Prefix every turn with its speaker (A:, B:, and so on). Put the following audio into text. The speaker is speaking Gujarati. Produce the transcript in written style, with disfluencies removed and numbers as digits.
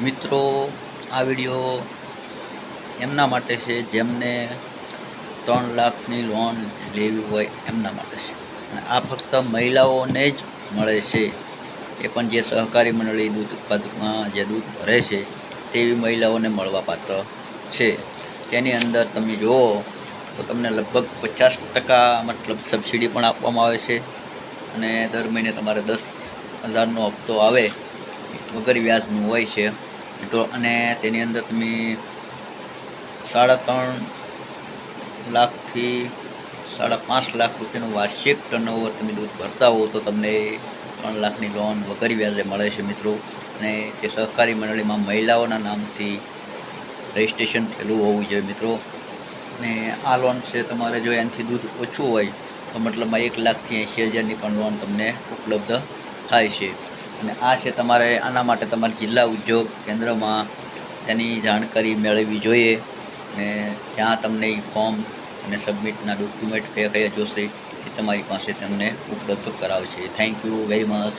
A: મિત્રો, આ વિડીયો એમના માટે છે જેમને 3 લાખની લોન લેવી હોય એમના માટે છે. અને આ ફક્ત મહિલાઓને જ મળે છે. એ પણ જે સહકારી મંડળી દૂધ ઉત્પાદકમાં જે દૂધ ભરે છે તેવી મહિલાઓને મળવાપાત્ર છે. તેની અંદર તમે જુઓ તો તમને લગભગ 50% મતલબ સબસિડી પણ આપવામાં આવે છે. અને દર મહિને તમારે 10,000નો હપ્તો આવે વગર વ્યાજનું હોય છે મિત્રો. અને તેની અંદર તમે 3.5 લાખથી 5.5 લાખ રૂપિયાનું વાર્ષિક ટર્નઓવર તમે દૂધ ભરતા હો તો તમને 3 લાખની લોન વગર વ્યાજે મળે છે મિત્રો. અને તે સહકારી મંડળીમાં મહિલાઓના નામથી રજિસ્ટ્રેશન થયેલું હોવું જોઈએ મિત્રો. અને આ લોન છે તમારે જો એનાથી દૂધ ઓછું હોય તો મતલબમાં 1,80,000ની પણ લોન તમને ઉપલબ્ધ થાય છે. અને આ છે તમારે આના માટે તમારે જિલ્લા ઉદ્યોગ કેન્દ્રમાં તેની જાણકારી મેળવવી જોઈએ. અને ત્યાં તમને એ ફોર્મ અને સબમિટના ડોક્યુમેન્ટ કયા કયા જોશે એ તમારી પાસે તમને ઉપલબ્ધ કરાવશે. Thank you very much.